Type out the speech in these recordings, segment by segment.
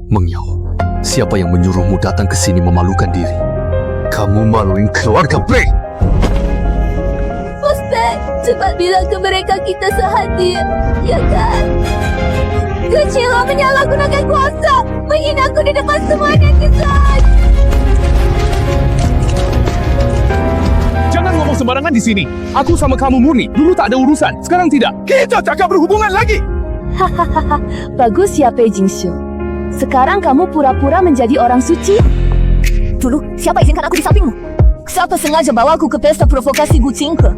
Meng Yao, siapa yang menyuruhmu datang ke sini memalukan diri? Kamu maluin keluarga Pei! Bos Pei, cepat bilang ke mereka kita sehati, ya kan? Kecil menyalahgunakan kuasa, menghinaku di depan semua netizen. Jangan ngomong sembarangan di sini. Aku sama kamu murni. Dulu tak ada urusan, sekarang tidak. Kita takkan berhubungan lagi. Hahaha, bagus ya Pei Jingshu. Sekarang kamu pura-pura menjadi orang suci? Dulu, siapa izinkan aku di sampingmu? Siapa sengaja bawa aku ke pesta provokasi Gu Qingke?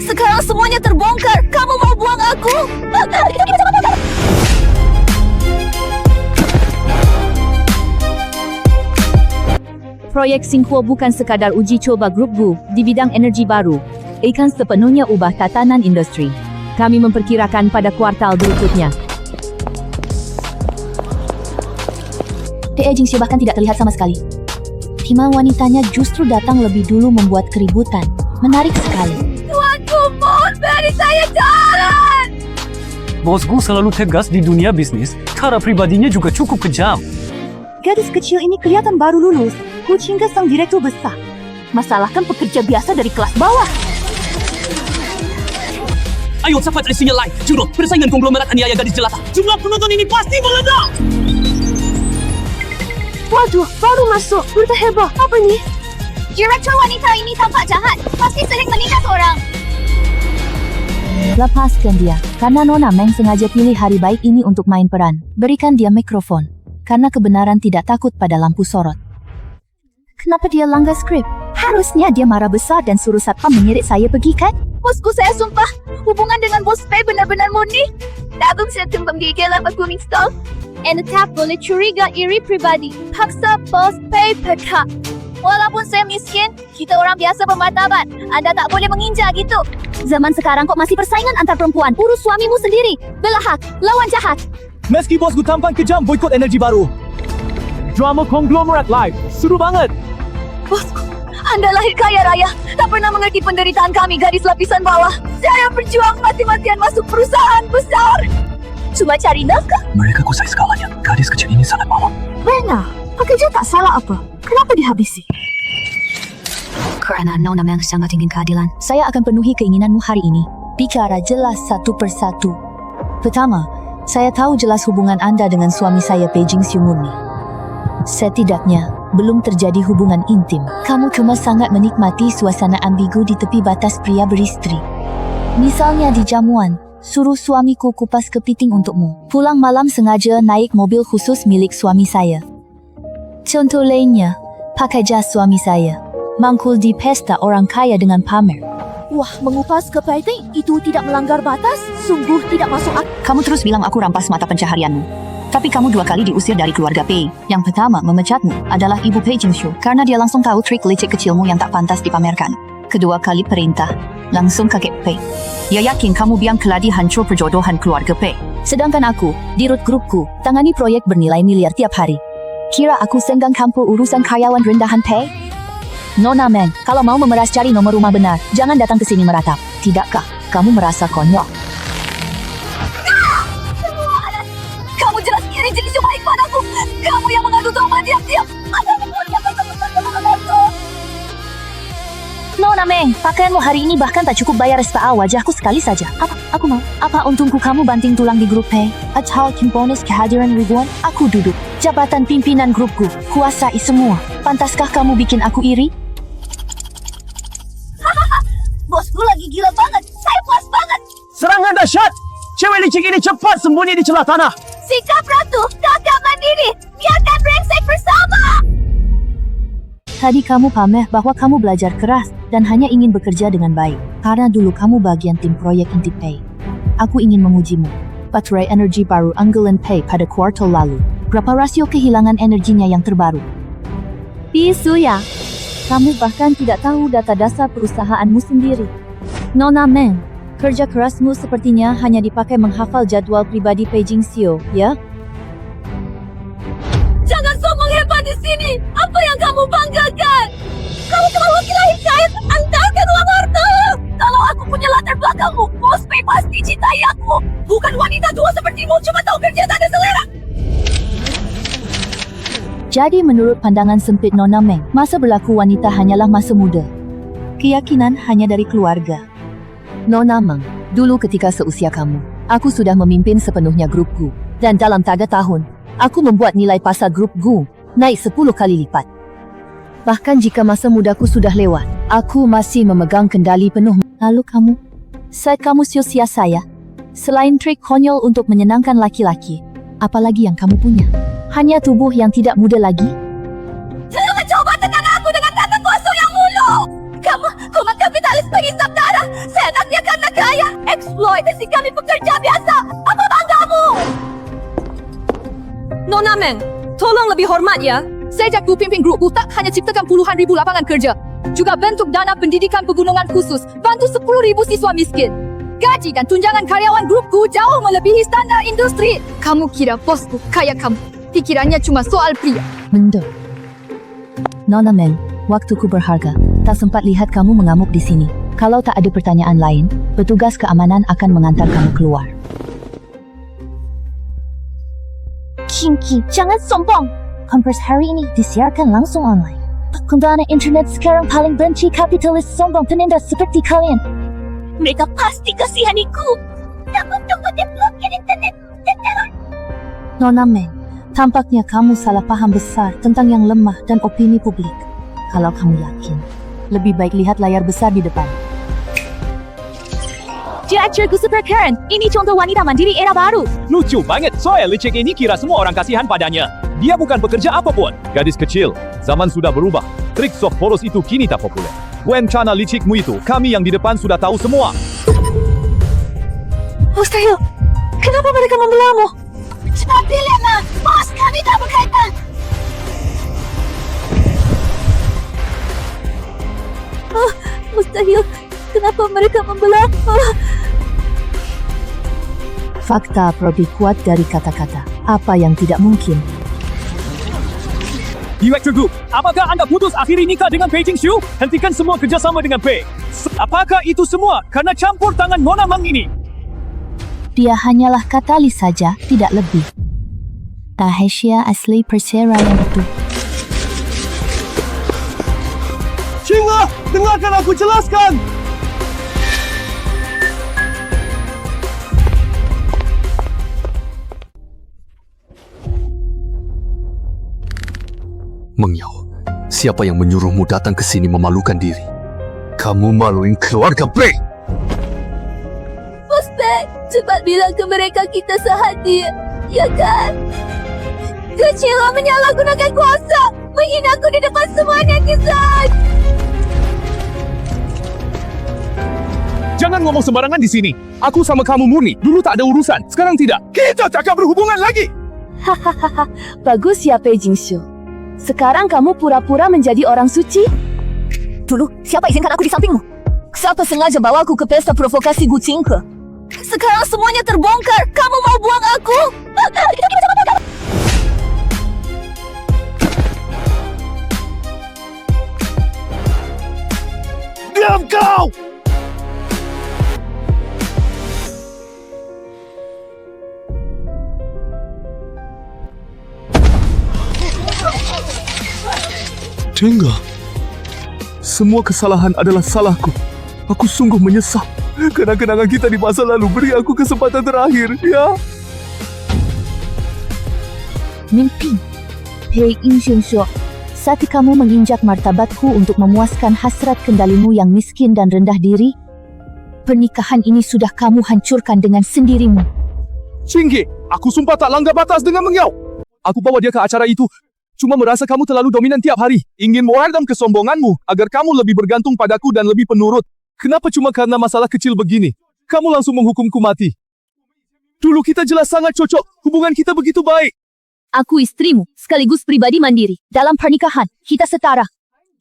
Sekarang semuanya terbongkar. Kamu mau buang aku? Proyek Xinghuo bukan sekadar uji coba grup Gu di bidang energi baru, akan sepenuhnya ubah tatanan industri. Kami memperkirakan pada kuartal berikutnya. Pei Jingxue bahkan tidak terlihat sama sekali. Timah wanitanya justru datang lebih dulu membuat keributan. Menarik sekali. Tuanku, mohon beri saya jalan! Bosku selalu tegas di dunia bisnis, cara pribadinya juga cukup kejam. Gadis kecil ini kelihatan baru lulus. Gu Qingke sang direktur besar. Masalahkan pekerja biasa dari kelas bawah. Ayo cepat isinya live. Juro, persaingan konglomerat aniaya gadis jelata. Jumlah penonton ini pasti meledak. Waduh, baru masuk. Berita heboh. Apa nih? Direktur wanita ini tampak jahat. Pasti sering menikah orang. Lepaskan dia, karena Nona Meng sengaja pilih hari baik ini untuk main peran. Berikan dia mikrofon, karena kebenaran tidak takut pada lampu sorot. Kenapa dia langgar skrip? Harusnya dia marah besar dan suruh satpam mengirit saya pergi kan? Bosku, saya sumpah, hubungan dengan bos Pei benar-benar murni. Tabung saya tumpang di gelap aku install. And tak boleh curiga iri pribadi. Paksa bos Pei peka. Walaupun saya miskin, kita orang biasa bermartabat. Anda tak boleh menginjak gitu. Zaman sekarang kok masih persaingan antar perempuan. Urus suamimu sendiri. Belahak, lawan jahat. Meski bosku tampak kejam boikot energi baru. Drama konglomerat live, seru banget. Bosku, Anda lahir kaya raya. Tak pernah mengerti penderitaan kami gadis lapisan bawah. Saya berjuang mati-matian masuk perusahaan besar. Cuma cari nafkah. Mereka kusai segalanya. Gadis kecil ini sangat malang. Benar, pekerja tak salah apa. Kenapa dihabisi? Karena Nona Meng sangat ingin keadilan. Saya akan penuhi keinginanmu hari ini. Bicara jelas satu persatu. Pertama, saya tahu jelas hubungan Anda dengan suami saya Pei Jingxue murni. Setidaknya, belum terjadi hubungan intim. Kamu cuma sangat menikmati suasana ambigu di tepi batas pria beristri. Misalnya di jamuan, suruh suamiku kupas kepiting untukmu. Pulang malam sengaja naik mobil khusus milik suami saya. Contoh lainnya, pakai jas suami saya. Mangkul di pesta orang kaya dengan pamer. Wah, mengupas kepiting itu tidak melanggar batas? Sungguh tidak masuk akal. Kamu terus bilang aku rampas mata pencaharianmu. Tapi kamu 2 kali diusir dari keluarga Pei. Yang pertama memecatmu adalah Ibu Pei Jingxue karena dia langsung tahu trik licik kecilmu yang tak pantas dipamerkan. Kedua kali perintah, langsung kakek Pei. Dia yakin kamu biang keladi hancur perjodohan keluarga Pei. Sedangkan aku, dirut grupku, tangani proyek bernilai miliar tiap hari. Kira aku senggang campur urusan karyawan rendahan Pei? Nona Meng, kalau mau memeras cari nomor rumah benar, jangan datang ke sini meratap. Tidakkah kamu merasa konyol? Kamu jelas iri jenis baik padaku. Kamu yang mengadu domba diam-diam. Nona Meng, pakaianmu hari ini bahkan tak cukup bayar spa wajahku sekali saja. Aku mau? Apa untungku kamu banting tulang di grup Pei? Atau bonus kehadiran ribuan? Aku duduk. Jabatan pimpinan grupku, kuasai semua. Pantaskah kamu bikin aku iri? Bosku lagi gila banget. Saya puas banget. Serangan dahsyat. Cewek licik ini cepat sembunyi di celah tanah. Sikap ratu, kakak mandiri. Biarkan brengsek bersama. Tadi kamu pamer bahwa kamu belajar keras dan hanya ingin bekerja dengan baik. Karena dulu kamu bagian tim proyek inti Pei. Aku ingin mengujimu. Baterai energi baru unggulan Pei pada kuartal lalu. Berapa rasio kehilangan energinya yang terbaru? Bisu ya. Kamu bahkan tidak tahu data dasar perusahaanmu sendiri. Nona Meng, kerja kerasmu sepertinya hanya dipakai menghafal jadwal pribadi Pei Jingxue, ya? Jangan sombong hebat di sini. Apa yang kamu banggakan? Kamu cuma wakil lahir kaya, antarkan uang harta. Kalau aku punya latar belakangmu, bos Pei pasti cintai aku. Bukan wanita tua sepertimu, cuma tahu kerja tak ada selera. Jadi menurut pandangan sempit Nona Meng, masa berlaku wanita hanyalah masa muda. Keyakinan hanya dari keluarga. Nona Meng, dulu ketika seusia kamu, aku sudah memimpin sepenuhnya grupku. Dan dalam 3 tahun, aku membuat nilai pasar grupku naik 10 kali lipat. Bahkan jika masa mudaku sudah lewat, aku masih memegang kendali penuh. Lalu kamu? Saat kamu sia-sia saya, selain trik konyol untuk menyenangkan laki-laki, apalagi yang kamu punya? Hanya tubuh yang tidak muda lagi? Jangan mencoba tekan aku dengan kata kosong yang mulu. Kamu kuman kapitalis penghisap darah. Seenaknya karena kaya. Eksploitasi kami pekerja biasa. Apa banggamu? Nona Meng, tolong lebih hormat ya. Sejak ku pimpin grupku tak hanya ciptakan puluhan ribu lapangan kerja, juga bentuk dana pendidikan pegunungan khusus, bantu 10.000 siswa miskin. Gaji dan tunjangan karyawan grupku jauh melebihi standar industri. Kamu kira bosku kayak kamu? Pikirannya cuma soal pria. Mendung. Nona Meng, waktuku berharga. Tak sempat lihat kamu mengamuk di sini. Kalau tak ada pertanyaan lain, petugas keamanan akan mengantar kamu keluar. Kinky, jangan sombong. Kompres hari ini disiarkan langsung online. Pengguna internet sekarang paling benci kapitalis sombong penindas seperti kalian. Mereka pasti kasihaniku. Takut dapat diblokir internet. Nona Meng, tampaknya kamu salah paham besar tentang yang lemah dan opini publik. Kalau kamu yakin, lebih baik lihat layar besar di depan. Director Super Karen, ini contoh wanita mandiri era baru. Lucu banget, soal licik ini kira semua orang kasihan padanya. Dia bukan pekerja apapun. Gadis kecil, zaman sudah berubah. Trik soft polos itu kini tak populer. Rencana licikmu itu, kami yang di depan sudah tahu semua. Mustahil. Kenapa mereka membelamu? Cepat pilih, Ma. Bos kami tak berkaitan. Mustahil. Kenapa mereka membelah? Fakta lebih kuat dari kata-kata. Apa yang tidak mungkin? Director Group, apakah anda putus akhiri nikah dengan Beijing Xiu? Hentikan semua kerjasama dengan Pei. Apakah itu semua karena campur tangan Nona Meng ini? Dia hanyalah katalis saja, tidak lebih. Rahasia asli perceraian itu. Cingla, dengarkan aku jelaskan. Meng Yao, siapa yang menyuruhmu datang ke sini memalukan diri? Kamu maluin keluarga Pei! Bos Pei, cepat bilang ke mereka kita sehati. Ya kan? Kecil menyalahgunakan kuasa, menghinaku di depan semua netizen. Jangan ngomong sembarangan di sini. Aku sama kamu murni. Dulu tak ada urusan, sekarang tidak. Kita tak akan berhubungan lagi. Hahaha, bagus ya Pei Jingxiu. Sekarang kamu pura-pura menjadi orang suci? Dulu, siapa izinkan aku di sampingmu? Siapa sengaja bawa aku ke pesta provokasi Gu Qingke? Sekarang semuanya terbongkar. Kamu mau buang aku? Diam kau! Tengah. Semua kesalahan adalah salahku. Aku sungguh menyesal. Kenang-kenangan kita di masa lalu, beri aku kesempatan terakhir, ya. Mimpi. Pei Yingxiu, saat kamu menginjak martabatku untuk memuaskan hasrat kendalimu yang miskin dan rendah diri, pernikahan ini sudah kamu hancurkan dengan sendirimu. Cinggi, aku sumpah tak langgar batas dengan Meng Yao. Aku bawa dia ke acara itu cuma merasa kamu terlalu dominan tiap hari. Ingin meredam kesombonganmu agar kamu lebih bergantung padaku dan lebih penurut. Kenapa cuma karena masalah kecil begini? Kamu langsung menghukumku mati. Dulu kita jelas sangat cocok. Hubungan kita begitu baik. Aku istrimu, sekaligus pribadi mandiri. Dalam pernikahan, kita setara.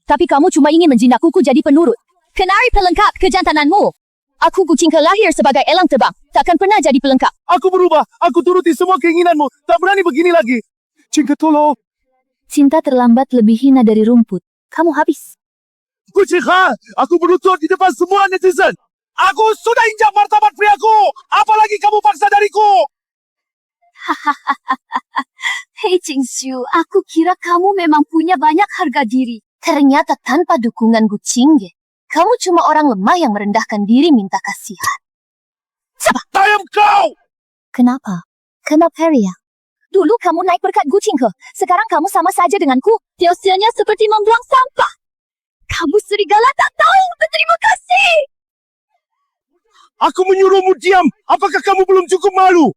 Tapi kamu cuma ingin menjinakku jadi penurut. Kenari pelengkap kejantananmu. Aku Gu Qingke lahir sebagai elang terbang. Takkan pernah jadi pelengkap. Aku berubah. Aku turuti semua keinginanmu. Tak berani begini lagi. Cingke, tolong. Cinta terlambat lebih hina dari rumput. Kamu habis. Kucingha, aku berlutut di depan semua netizen. Aku sudah injak martabat priaku. Apalagi kamu paksa dariku? Hei Jingxiu, aku kira kamu memang punya banyak harga diri. Ternyata tanpa dukungan Gu Qingge, kamu cuma orang lemah yang merendahkan diri minta kasihan. Diam kau! Kenapa? Kenapa Ria? Dulu kamu naik berkat Gu Qingge, sekarang kamu sama saja denganku. Hasilnya seperti membuang sampah. Kamu serigala tak tahu berterima kasih. Aku menyuruhmu diam. Apakah kamu belum cukup malu?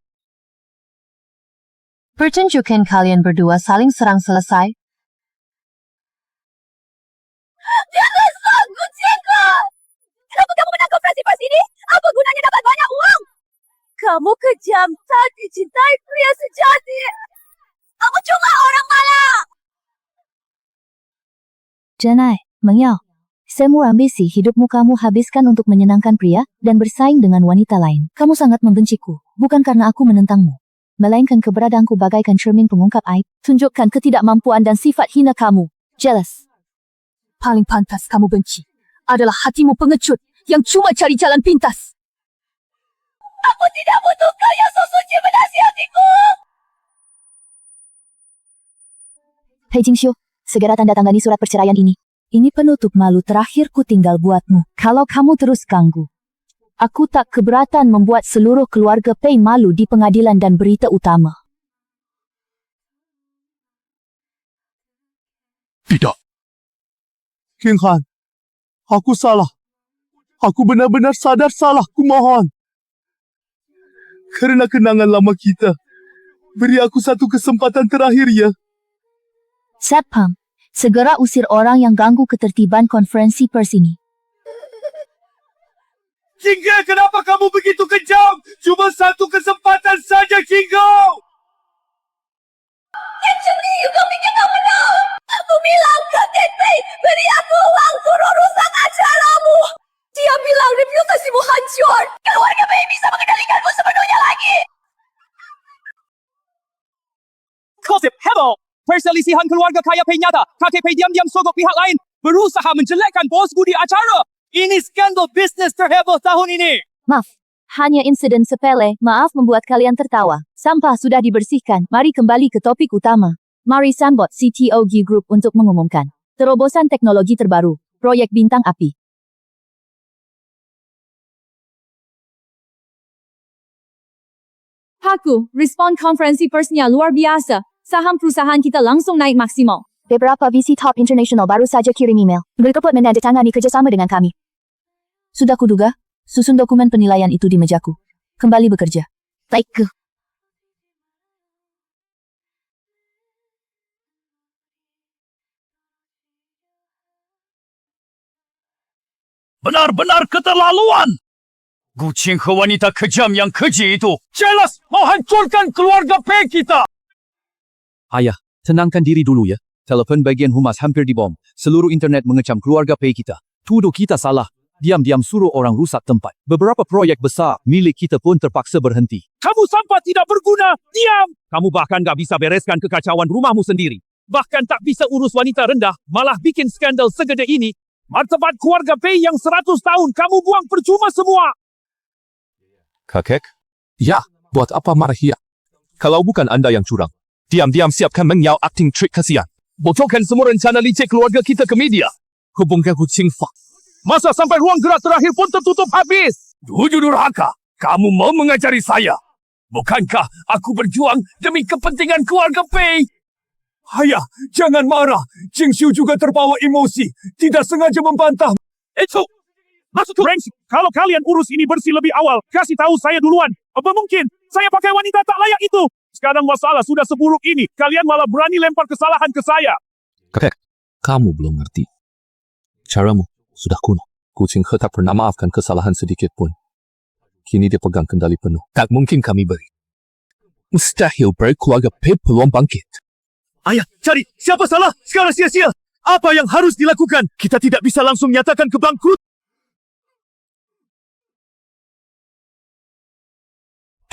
Pertunjukan kalian berdua saling serang selesai. Gu Qingge! Kenapa kamu menangkap operasi pers ini? Apa gunanya dapat banyak uang? Kamu kejam, tak dicintai pria sejati. Kamu cuma orang malang. Janai, Mengyao, semua ambisi hidupmu kamu habiskan untuk menyenangkan pria dan bersaing dengan wanita lain. Kamu sangat membenciku, bukan karena aku menentangmu, melainkan keberadaanku bagaikan cermin pengungkap aib. Tunjukkan ketidakmampuan dan sifat hina kamu. Jealous. Paling pantas kamu benci adalah hatimu pengecut yang cuma cari jalan pintas. Aku tidak butuh kau yang sesuci menasihatiku. Hei Jingxiu, segera tanda tangani surat perceraian ini. Ini penutup malu terakhirku tinggal buatmu. Kalau kamu terus ganggu, aku tak keberatan membuat seluruh keluarga Pei malu di pengadilan dan berita utama. Tidak. King Han, aku salah. Aku benar-benar sadar salah, ku mohon. Kerana kenangan lama kita, beri aku satu kesempatan terakhir ya. Satpam, segera usir orang yang ganggu ketertiban konferensi pers ini. Jingga, kenapa kamu begitu kejam? Cuma satu kesempatan saja, Jingga. Kau pikir kau menang? Aku bilang Kapten Pei, beri aku uang suruh rusak acaramu. Dia bilang reputasimu hancur. Keluarga Pei bisa mengendalikanmu sepenuhnya lagi. Gosip heboh. Perselisihan keluarga kaya Pei nyata. Kakek Pei diam-diam sogok pihak lain. Berusaha menjelekkan bosku di acara. Ini skandal bisnis terheboh tahun ini. Maaf, hanya insiden sepele. Maaf membuat kalian tertawa. Sampah sudah dibersihkan. Mari kembali ke topik utama. Mari sambut CTO G Group untuk mengumumkan terobosan teknologi terbaru, proyek bintang api. Haku, respon konferensi persnya luar biasa. Saham perusahaan kita langsung naik maksimal. Beberapa VC top international baru saja kirim email berikut menandatangani kerjasama dengan kami. Sudah kuduga, susun dokumen penilaian itu di mejaku. Kembali bekerja. Baik. Benar-benar keterlaluan. Gu Qingge wanita kejam yang keji itu. Jelas mau hancurkan keluarga Pei kita. Ayah, tenangkan diri dulu ya. Telefon bagian humas hampir dibom. Seluruh internet mengecam keluarga Pei kita. Tuduh kita salah. Diam-diam suruh orang rusak tempat. Beberapa proyek besar milik kita pun terpaksa berhenti. Kamu sampah tidak berguna. Diam. Kamu bahkan gak bisa bereskan kekacauan rumahmu sendiri. Bahkan tak bisa urus wanita rendah. Malah bikin skandal segede ini. Martabat keluarga Pei yang 100 tahun kamu buang percuma semua. Kakek? Ya, buat apa marah ya? Kalau bukan anda yang curang. Diam-diam siapkan Mengyao acting trick kasihan. Bocorkan semua rencana licik keluarga kita ke media. Hubungkan Gu Qingfa. Masa sampai ruang gerak terakhir pun tertutup habis. Tujuh durhaka. Kamu mau mengajari saya. Bukankah aku berjuang demi kepentingan keluarga Pei? Ayah, jangan marah. Jingxiu juga terbawa emosi. Tidak sengaja membantah. Itu, maksud Ranks, kalau kalian urus ini bersih lebih awal, kasih tahu saya duluan. Apa mungkin saya pakai wanita tak layak itu? Sekarang masalah sudah seburuk ini. Kalian malah berani lempar kesalahan ke saya. Kakek, kamu belum ngerti. Caramu sudah kuno. Gu Qingge tak pernah maafkan kesalahan sedikit pun. Kini dia pegang kendali penuh. Tak mungkin kami beri. Mustahil beri keluarga Pei peluang bangkit. Ayah, cari siapa salah? Sekarang sia-sia. Apa yang harus dilakukan? Kita tidak bisa langsung nyatakan kebangkrut.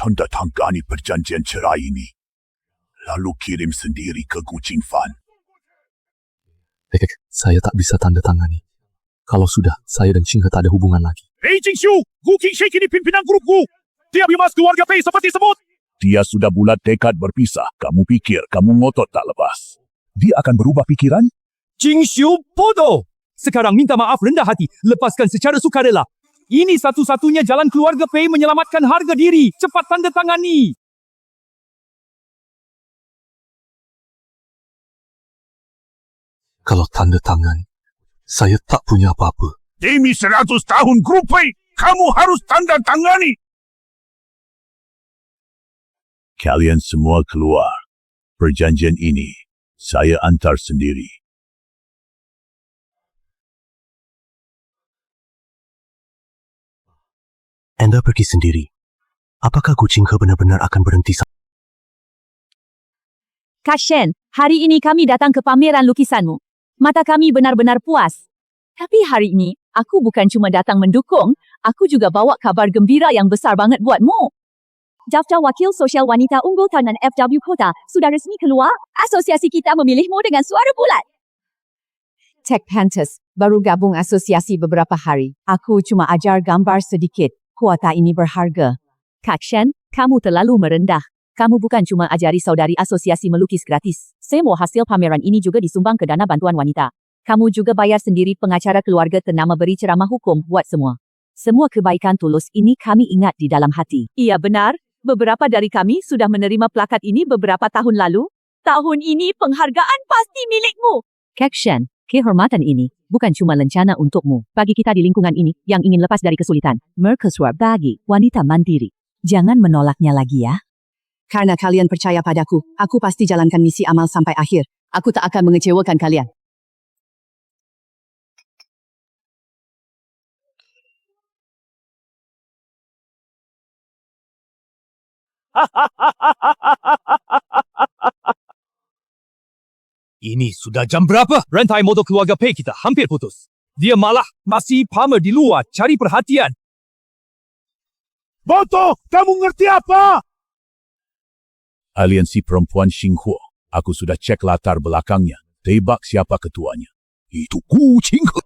Tanda tangani perjanjian cerai ini. Lalu kirim sendiri ke Gu Qingfan. Kakek, saya tak bisa tanda tangani. Kalau sudah, saya dan Qingge tak ada hubungan lagi. Hei Jingxiu, Gu Qingsheng kini pimpinan grupku. Dia bimas keluarga Pei seperti semut. Dia sudah bulat tekad berpisah. Kamu pikir kamu ngotot tak lepas? Dia akan berubah pikiran? Jingxiu bodoh! Sekarang minta maaf rendah hati, lepaskan secara sukarela. Ini satu-satunya jalan keluarga Pei menyelamatkan harga diri. Cepat tanda tangani. Kalau tanda tangan, saya tak punya apa-apa. Demi 100 tahun grup Pei, kamu harus tanda tangani. Kalian semua keluar. Perjanjian ini, saya antar sendiri. Anda pergi sendiri. Apakah kucing He benar-benar akan berhenti? Kak Shen, hari ini kami datang ke pameran lukisanmu. Mata kami benar-benar puas. Tapi hari ini, aku bukan cuma datang mendukung, aku juga bawa kabar gembira yang besar banget buatmu. Daftar Wakil Sosial Wanita Unggul Tahunan FW Kota sudah resmi keluar. Asosiasi kita memilihmu dengan suara bulat. Tech Pantas baru gabung asosiasi beberapa hari. Aku cuma ajar gambar sedikit. Kuota ini berharga. Kak Shen, kamu terlalu merendah. Kamu bukan cuma ajari saudari asosiasi melukis gratis. Semua hasil pameran ini juga disumbang ke dana bantuan wanita. Kamu juga bayar sendiri pengacara keluarga ternama beri ceramah hukum buat semua. Semua kebaikan tulus ini kami ingat di dalam hati. Iya benar, beberapa dari kami sudah menerima plakat ini beberapa tahun lalu. Tahun ini penghargaan pasti milikmu. Kak Shen, kehormatan ini bukan cuma lencana untukmu. Bagi kita di lingkungan ini yang ingin lepas dari kesulitan. Mercusuar bagi wanita mandiri. Jangan menolaknya lagi ya. Karena kalian percaya padaku, aku pasti jalankan misi amal sampai akhir. Aku tak akan mengecewakan kalian. Ini sudah jam berapa? Rantai motor keluarga Pei kita hampir putus. Dia malah masih pamer di luar cari perhatian. Boto, kamu ngerti apa? Aliansi Perempuan Xinghuo. Aku sudah cek latar belakangnya. Tebak siapa ketuanya. Itu kucing He.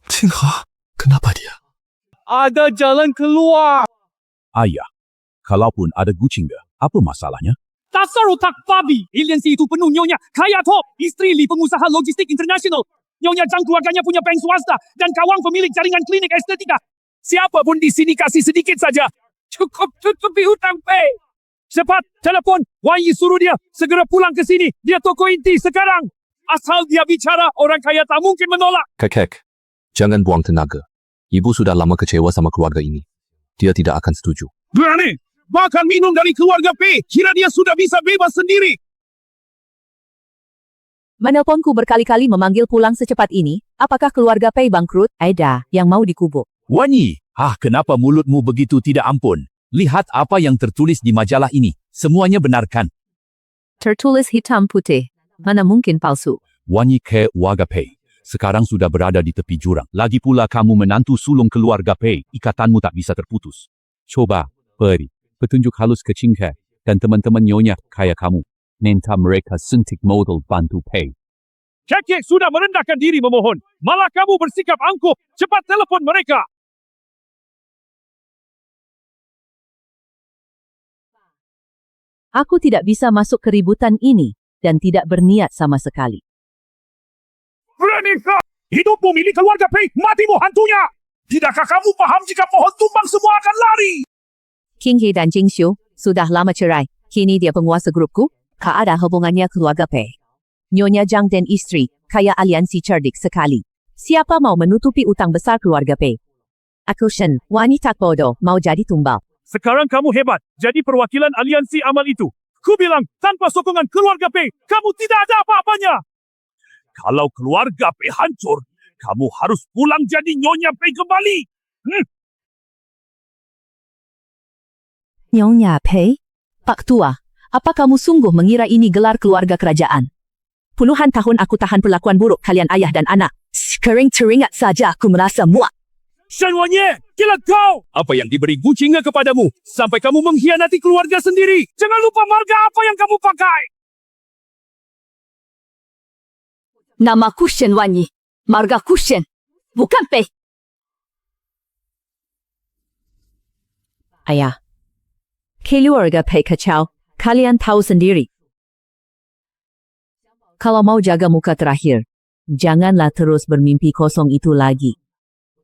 Qinghe, kenapa dia? Ada jalan keluar. Ayah, kalaupun ada kucing He, apa masalahnya? Dasar otak babi. Aliansi itu penuh nyonya kaya top. Istri li pengusaha logistik internasional. Nyonya Zhang keluarganya punya bank swasta. Dan kawan pemilik jaringan klinik estetika. Siapapun di sini kasih sedikit saja. Cukup tutupi hutang Pei. Cepat, telepon. Wan Yi suruh dia segera pulang ke sini. Dia toko inti sekarang. Asal dia bicara, orang kaya tak mungkin menolak. Kek, jangan buang tenaga. Ibu sudah lama kecewa sama keluarga ini. Dia tidak akan setuju. Berani makan minum dari keluarga Pei. Kira dia sudah bisa bebas sendiri. Menelponku berkali-kali memanggil pulang secepat ini. Apakah keluarga Pei bangkrut? Ada yang mau dikubur. Wan Yi, kenapa mulutmu begitu tidak ampun? Lihat apa yang tertulis di majalah ini. Semuanya benarkan. Tertulis hitam putih. Mana mungkin palsu? Wan Yi ke warga Pei. Sekarang sudah berada di tepi jurang. Lagi pula kamu menantu sulung keluarga Pei. Ikatanmu tak bisa terputus. Coba, beri petunjuk halus ke Qinghe dan teman-teman nyonya kaya kamu. Minta mereka suntik modal bantu Pei. Kek sudah merendahkan diri memohon. Malah kamu bersikap angkuh. Cepat telepon mereka. Aku tidak bisa masuk keributan ini dan tidak berniat sama sekali. Berani kau? Hidupmu milik keluarga Pei, matimu hantunya. Tidakkah kamu paham jika pohon tumbang semua akan lari? King He dan Jingxiu sudah lama cerai. Kini dia penguasa grupku. Tak ada hubungannya keluarga Pei. Nyonya Zhang dan istri, kaya aliansi cerdik sekali. Siapa mau menutupi utang besar keluarga Pei? Aku Shen, wanita bodoh, mau jadi tumbal. Sekarang kamu hebat, jadi perwakilan aliansi amal itu. Ku bilang, tanpa sokongan keluarga Pei, kamu tidak ada apa-apanya. Kalau keluarga Pei hancur, kamu harus pulang jadi Nyonya Pei kembali. Nyonya Pei? Pak Tua, apa kamu sungguh mengira ini gelar keluarga kerajaan? Puluhan tahun aku tahan perlakuan buruk kalian ayah dan anak. Sekarang teringat saja aku merasa muak. Shen Wanyi, gila kau! Apa yang diberi Guqinghe kepadamu, sampai kamu mengkhianati keluarga sendiri. Jangan lupa marga apa yang kamu pakai. Namaku Shen Wanyi. Margaku Shen. Bukan Pei. Ayah. Keluarga Pei kacau. Kalian tahu sendiri. Kalau mau jaga muka terakhir, janganlah terus bermimpi kosong itu lagi.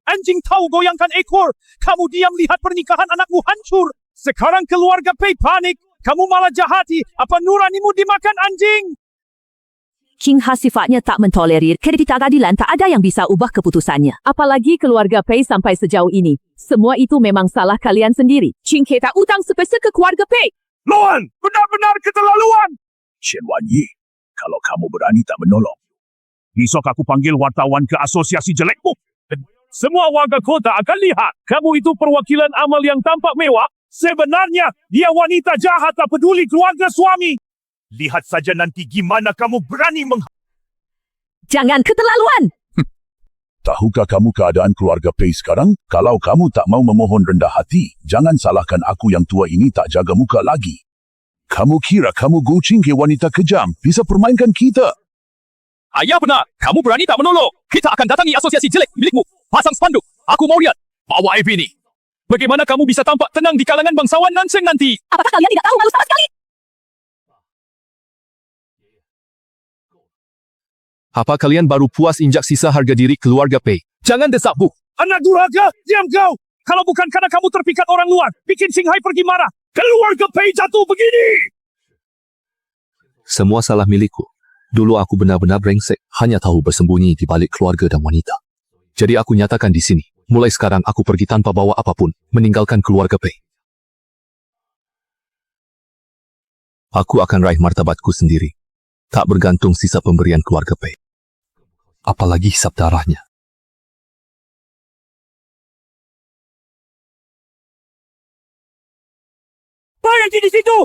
Anjing tahu goyangkan ekor. Kamu diam lihat pernikahan anakmu hancur. Sekarang keluarga Pei panik. Kamu malah jahati. Apa nuranimu dimakan anjing? King Ha sifatnya tak mentolerir ketidakadilan, tak ada yang bisa ubah keputusannya. Apalagi keluarga Pei sampai sejauh ini. Semua itu memang salah kalian sendiri. King He tak utang sepesek ke keluarga Pei. Luan, benar-benar keterlaluan. Chen Wan Yi, kalau kamu berani tak menolong, besok aku panggil wartawan ke asosiasi jelekmu. Semua warga kota akan lihat kamu itu perwakilan amal yang tampak mewah. Sebenarnya, dia wanita jahat tak peduli keluarga suami. Lihat saja nanti gimana kamu berani Jangan keterlaluan! Tahukah kamu keadaan keluarga Pei sekarang? Kalau kamu tak mau memohon rendah hati, jangan salahkan aku yang tua ini tak jaga muka lagi. Kamu kira kamu Guqing ke wanita kejam bisa permainkan kita? Ayah benar, kamu berani tak menolong. Kita akan datangi asosiasi jelek milikmu. Pasang spanduk. Aku mau lihat. Bawa aib ini. Bagaimana kamu bisa tampak tenang di kalangan bangsawan Nanseng nanti? Apakah kalian tidak tahu malu sama sekali? Apa kalian baru puas injak sisa harga diri keluarga Pei? Jangan desak, Bu. Anak durhaka, diam kau. Kalau bukan karena kamu terpikat orang luar, bikin Singhai pergi marah. Keluarga Pei jatuh begini. Semua salah milikku. Dulu aku benar-benar brengsek, hanya tahu bersembunyi di balik keluarga dan wanita. Jadi aku nyatakan di sini, mulai sekarang aku pergi tanpa bawa apapun, meninggalkan keluarga Pei. Aku akan raih martabatku sendiri. Tak bergantung sisa pemberian keluarga Pei. Apalagi hisap darahnya. Berhenti di situ.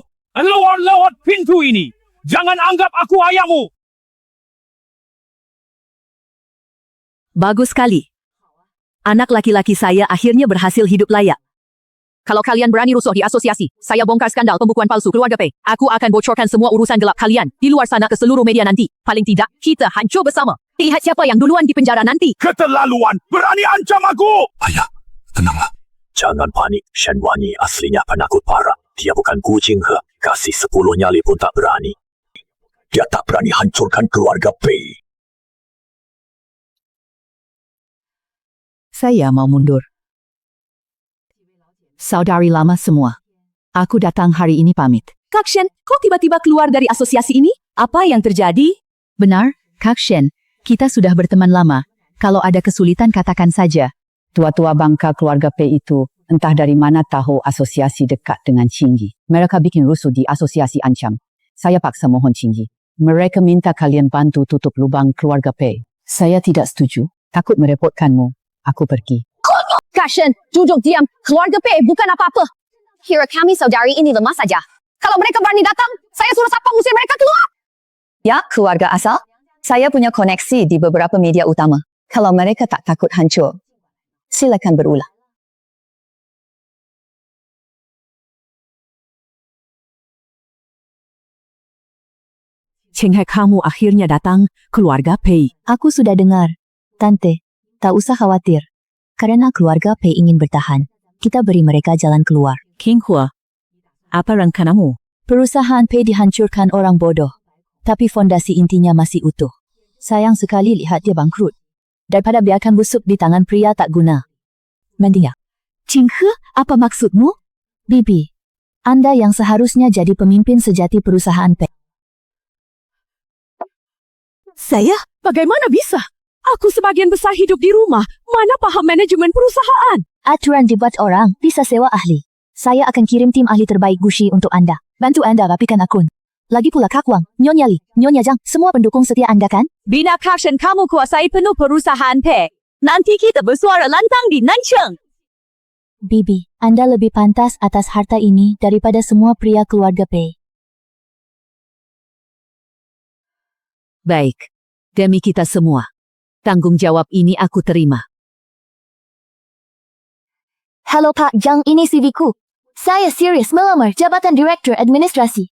Lewat pintu ini. Jangan anggap aku ayahmu. Bagus sekali. Anak laki-laki saya akhirnya berhasil hidup layak. Kalau kalian berani rusuh di asosiasi, saya bongkar skandal pembukuan palsu keluarga Pei. Aku akan bocorkan semua urusan gelap kalian di luar sana ke seluruh media nanti. Paling tidak, kita hancur bersama. Lihat siapa yang duluan di penjara nanti. Keterlaluan. Berani ancam aku. Ayah, tenanglah. Jangan panik. Shen Wan Yi aslinya penakut parah. Dia bukan Guqing He. Kasih 10 nyali pun tak berani. Dia tak berani hancurkan keluarga Pei. Saya mau mundur. Saudari lama semua. Aku datang hari ini pamit. Kak Shen, kok tiba-tiba keluar dari asosiasi ini? Apa yang terjadi? Benar, Kak Shen. Kita sudah berteman lama. Kalau ada kesulitan katakan saja. Tua-tua bangka keluarga Pei itu, entah dari mana tahu asosiasi dekat dengan Qingyi. Mereka bikin rusuh di asosiasi ancam. Saya paksa mohon Qingyi. Mereka minta kalian bantu tutup lubang keluarga Pei. Saya tidak setuju. Takut merepotkanmu. Aku pergi. Kak Shen, duduk diam. Keluarga Pei bukan apa-apa. Kira kami saudari ini lemah saja. Kalau mereka berani datang, saya suruh satpam usir mereka keluar. Ya, keluarga asal. Saya punya koneksi di beberapa media utama. Kalau mereka tak takut hancur, silakan berulang. Cheng He, kamu akhirnya datang, keluarga Pei. Aku sudah dengar. Tante, tak usah khawatir. Karena keluarga Pei ingin bertahan, kita beri mereka jalan keluar. King Hua, apa rencanamu? Perusahaan Pei dihancurkan orang bodoh. Tapi fondasi intinya masih utuh. Sayang sekali lihat dia bangkrut. Daripada biarkan busuk di tangan pria tak guna. Mending ya. Cheng He, apa maksudmu? Bibi, Anda yang seharusnya jadi pemimpin sejati perusahaan Pei. Saya? Bagaimana bisa? Aku sebagian besar hidup di rumah. Mana paham manajemen perusahaan? Aturan dibuat orang, bisa sewa ahli. Saya akan kirim tim ahli terbaik Gushi untuk Anda. Bantu Anda rapikan akun. Lagi pula Kak Wang, Nyonya Li, Nyonya Zhang, semua pendukung setia Anda kan? Bina Kak Shen, kamu kuasai penuh perusahaan Pei. Nanti kita bersuara lantang di Nancheng. Bibi, Anda lebih pantas atas harta ini daripada semua pria keluarga Pei. Baik. Demi kita semua. Tanggung jawab ini aku terima. Halo Pak Zhang, ini CV-ku. Saya serius melamar jabatan Direktur Administrasi.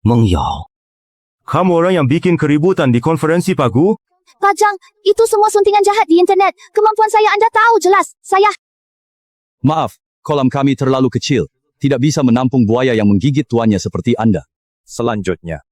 Meng Yao, kamu orang yang bikin keributan di konferensi Pak Gu? Pak Zhang, itu semua suntingan jahat di internet. Kemampuan saya Anda tahu jelas. Saya... Maaf, kolam kami terlalu kecil. Tidak bisa menampung buaya yang menggigit tuannya seperti Anda. Selanjutnya.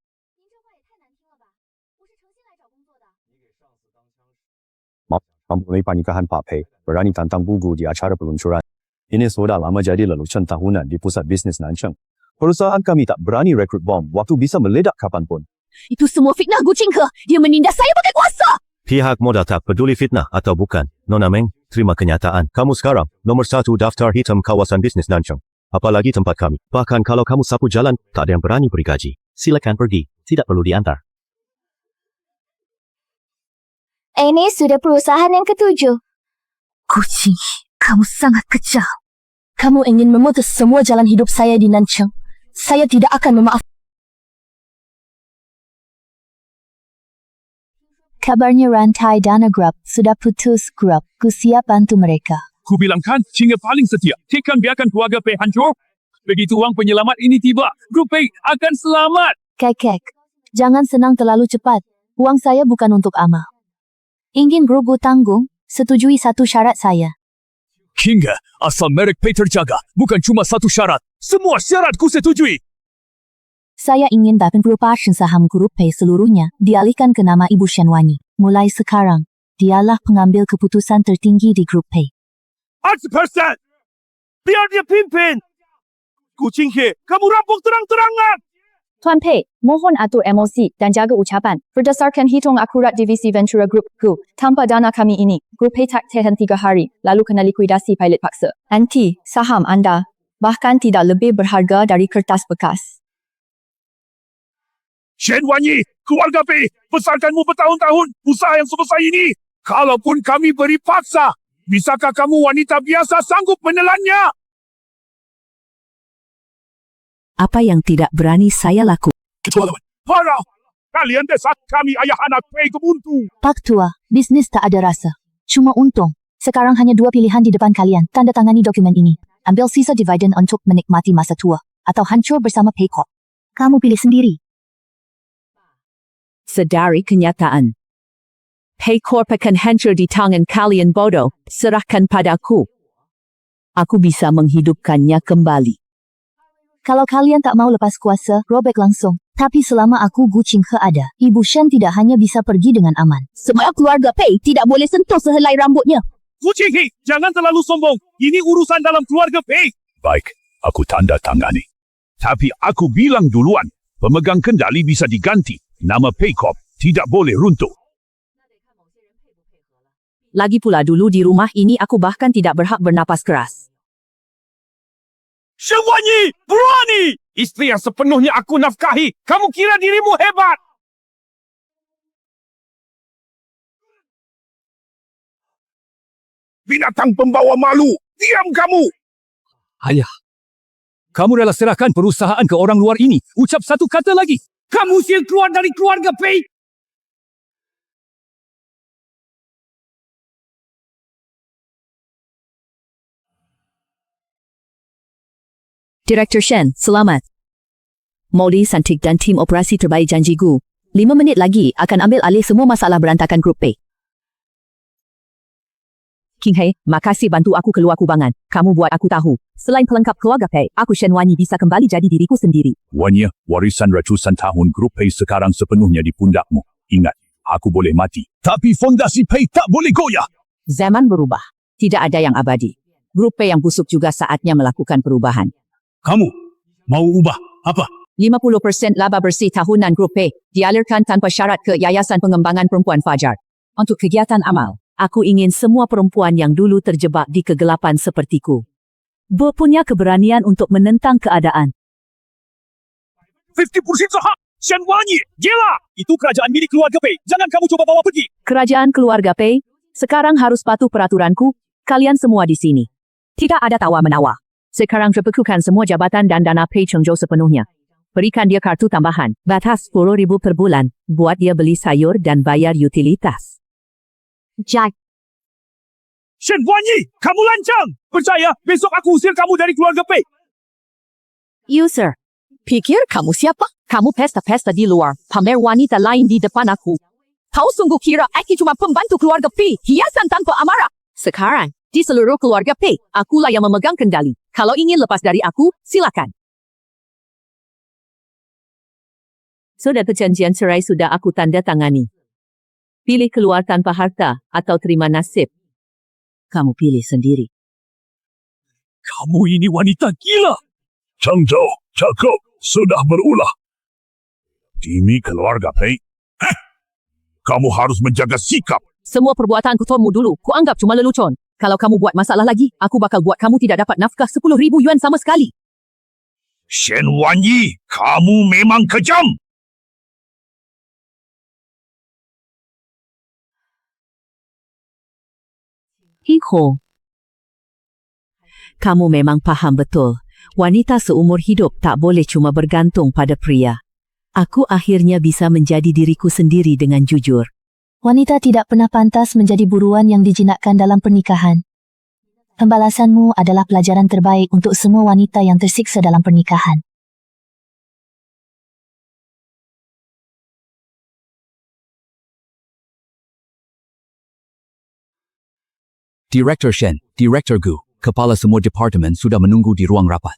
Memulai pernikahan Pak Pei, berani tantang buku di acara peluncuran. Ini sudah lama jadi lelucon tahunan di pusat bisnis Nancheng. Perusahaan kami tak berani rekrut bom waktu bisa meledak kapanpun. Itu semua fitnah Gu Qinghe. Dia menindas saya pakai kuasa. Pihak modal tak peduli fitnah atau bukan. Nona Meng, terima kenyataan. Kamu sekarang nomor 1 daftar hitam kawasan bisnis Nancheng. Apalagi tempat kami. Bahkan kalau kamu sapu jalan, tak ada yang berani beri gaji. Silakan pergi. Tidak perlu diantar. Ini sudah perusahaan yang ke-7. Kucing, kamu sangat kejam. Kamu ingin memutus semua jalan hidup saya di Nancheng. Saya tidak akan memaafkan. Kabarnya rantai dana Grab sudah putus Grab. Ku siap bantu mereka. Ku bilang kan, Qinghe paling setia. Takkan biarkan keluarga Pei hancur. Begitu uang penyelamat ini tiba, grup Pei akan selamat. Kek, jangan senang terlalu cepat. Uang saya bukan untuk Ama. Ingin Grogu tanggung, setujui satu syarat saya. Qinghe, asal merek Pei terjaga, bukan cuma satu syarat. Semua syarat ku setujui. Saya ingin 80% saham Grup Pei seluruhnya dialihkan ke nama Ibu Shenwanyi. Mulai sekarang, dialah pengambil keputusan tertinggi di Grup Pei. 100%! Biar dia pimpin! Gu Qinghe, kamu rampok terang-terangan! Tuan Pei, mohon atur emosi dan jaga ucapan. Berdasarkan hitung akurat divisi Ventura Group Gu, tanpa dana kami ini, Grup Pei tak tahan 3 hari, lalu kena likuidasi pilot paksa. Nanti, saham anda bahkan tidak lebih berharga dari kertas bekas. Shenwanyi, keluarga Pei, besarkanmu bertahun-tahun usaha yang sebesar ini. Kalaupun kami beri paksa, bisakah kamu wanita biasa sanggup menelannya? Apa yang tidak berani saya lakukan? Ketua Lawan, parah! Kalian desat kami ayah anak Pei kebuntu. Pak Tua, bisnis tak ada rasa. Cuma untung. Sekarang hanya 2 pilihan di depan kalian. Tanda tangani dokumen ini. Ambil sisa dividen untuk menikmati masa tua. Atau hancur bersama Pei Corp. Kamu pilih sendiri. Sedari kenyataan. Pei Corp akan hancur di tangan kalian bodoh. Serahkan padaku. Aku bisa menghidupkannya kembali. Kalau kalian tak mau lepas kuasa, robek langsung. Tapi selama aku Gu Qinghe ada, Ibu Shen tidak hanya bisa pergi dengan aman. Semua keluarga Pei tidak boleh sentuh sehelai rambutnya. Gu Qinghe, jangan terlalu sombong. Ini urusan dalam keluarga Pei. Baik, aku tanda tangani. Tapi aku bilang duluan, pemegang kendali bisa diganti. Nama Pei Corp tidak boleh runtuh. Lagi pula dulu di rumah ini aku bahkan tidak berhak bernapas keras. Shenwanyi, berani! Istri yang sepenuhnya aku nafkahi. Kamu kira dirimu hebat? Binatang pembawa malu, diam kamu! Ayah, kamu rela serahkan perusahaan ke orang luar ini. Ucap satu kata lagi. Kamu usil keluar dari keluarga Pei! Direktur Shen, selamat. Molly, Santik dan tim operasi terbaik janji Gu. 5 menit lagi akan ambil alih semua masalah berantakan Grup Pei. Qinghe, makasih bantu aku keluar kubangan. Kamu buat aku tahu. Selain pelengkap keluarga Pei, aku Shenwanyi bisa kembali jadi diriku sendiri. Wanya, warisan ratusan tahun grup Pei sekarang sepenuhnya di pundakmu. Ingat, aku boleh mati. Tapi fondasi Pei tak boleh goyah. Zaman berubah. Tidak ada yang abadi. Grup Pei yang busuk juga saatnya melakukan perubahan. Kamu mau ubah apa? 50% laba bersih tahunan Grup Pei dialirkan tanpa syarat ke Yayasan Pengembangan Perempuan Fajar. Untuk kegiatan amal, aku ingin semua perempuan yang dulu terjebak di kegelapan sepertiku berpunya keberanian untuk menentang keadaan. 50% saham! Shenwanyi, gila! Itu kerajaan milik keluarga Pei. Jangan kamu coba bawa pergi. Kerajaan keluarga Pei sekarang harus patuh peraturanku. Kalian semua di sini. Tidak ada tawar-menawar. Sekarang terbekukan semua jabatan dan dana Pei Chengzhou sepenuhnya. Berikan dia kartu tambahan, batas 10,000 per bulan, buat dia beli sayur dan bayar utilitas. Jack. Shenwanyi, kamu lancang! Percaya, besok aku usir kamu dari keluarga Pei. User, pikir kamu siapa? Kamu pesta-pesta di luar, pamer wanita lain di depan aku. Kau sungguh kira aku cuma pembantu keluarga Pei, hiasan tanpa amarah. Sekarang, Di seluruh keluarga Pei, akulah yang memegang kendali. Kalau ingin lepas dari aku, silakan. Sudah perjanjian cerai sudah aku tanda tangani. Pilih keluar tanpa harta atau terima nasib. Kamu pilih sendiri. Kamu ini wanita gila. Chang Zhou, cukup. Sudah berulah. Demi keluarga Pei. Kamu harus menjaga sikap. Semua perbuatan kutomu dulu, kuanggap cuma lelucon. Kalau kamu buat masalah lagi, aku bakal buat kamu tidak dapat nafkah 10,000 yuan sama sekali. Shen Wanyi, kamu memang kejam. Iko. Kamu memang paham betul. Wanita seumur hidup tak boleh cuma bergantung pada pria. Aku akhirnya bisa menjadi diriku sendiri dengan jujur. Wanita tidak pernah pantas menjadi buruan yang dijinakkan dalam pernikahan. Pembalasanmu adalah pelajaran terbaik untuk semua wanita yang tersiksa dalam pernikahan. Direktur Shen, Direktur Gu, kepala semua departemen sudah menunggu di ruang rapat.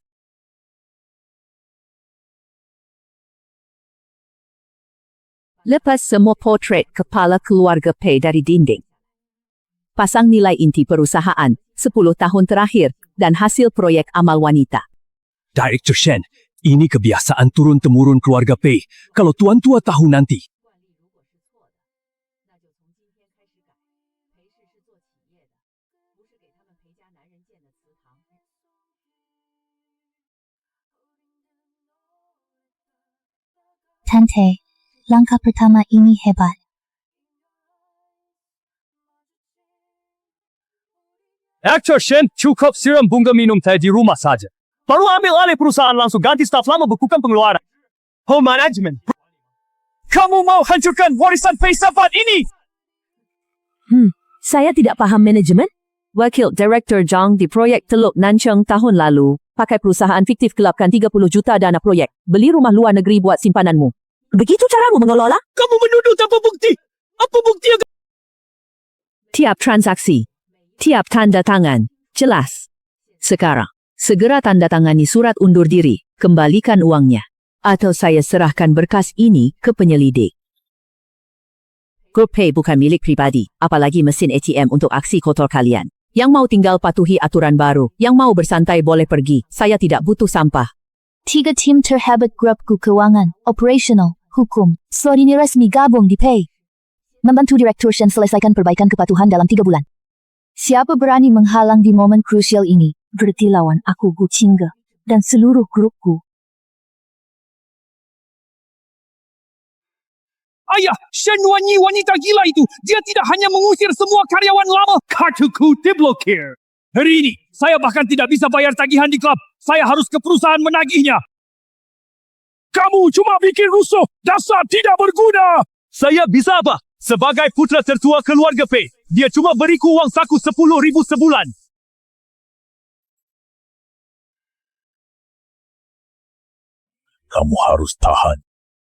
Lepas semua potret kepala keluarga Pei dari dinding. Pasang nilai inti perusahaan 10 tahun terakhir dan hasil proyek amal wanita. Direktur Shen, ini kebiasaan turun-temurun keluarga Pei. Kalau tuan tua tahu nanti. Tante, langkah pertama ini hebat. Aktor Shen, cukup siram bunga minum teh di rumah saja. Baru ambil alih perusahaan langsung ganti staf lama bekukan pengeluaran. Home management. Kamu mau hancurkan warisan filsafat ini? Saya tidak paham manajemen. Wakil Direktur Zhang di proyek Teluk Nancheng tahun lalu, pakai perusahaan fiktif gelapkan 30 juta dana proyek. Beli rumah luar negeri buat simpananmu. Begitu caramu mengelola? Kamu menuduh tanpa bukti. Apa bukti yang... Tiap transaksi, tiap tanda tangan, jelas. Sekarang, segera tanda tangani surat undur diri, kembalikan uangnya. Atau saya serahkan berkas ini ke penyelidik. Grup Pei bukan milik pribadi, apalagi mesin ATM untuk aksi kotor kalian. Yang mau tinggal patuhi aturan baru, yang mau bersantai boleh pergi, saya tidak butuh sampah. 3 tim terhebat grupku keuangan, operasional, hukum, slot ini resmi gabung di Pei. Membantu Direktur Shen selesaikan perbaikan kepatuhan dalam 3 bulan. Siapa berani menghalang di momen krusial ini, berarti lawan aku Gu Qingge dan seluruh grupku. Ayah, Shen Wanyi wanita gila itu. Dia tidak hanya mengusir semua karyawan lama. Kartuku diblokir. Hari ini, saya bahkan tidak bisa bayar tagihan di klub. Saya harus ke perusahaan menagihnya. Kamu cuma bikin rusuh. Dasar tidak berguna. Saya bisa apa? Sebagai putra tertua keluarga Pei, dia cuma beriku uang saku 10,000 sebulan. Kamu harus tahan.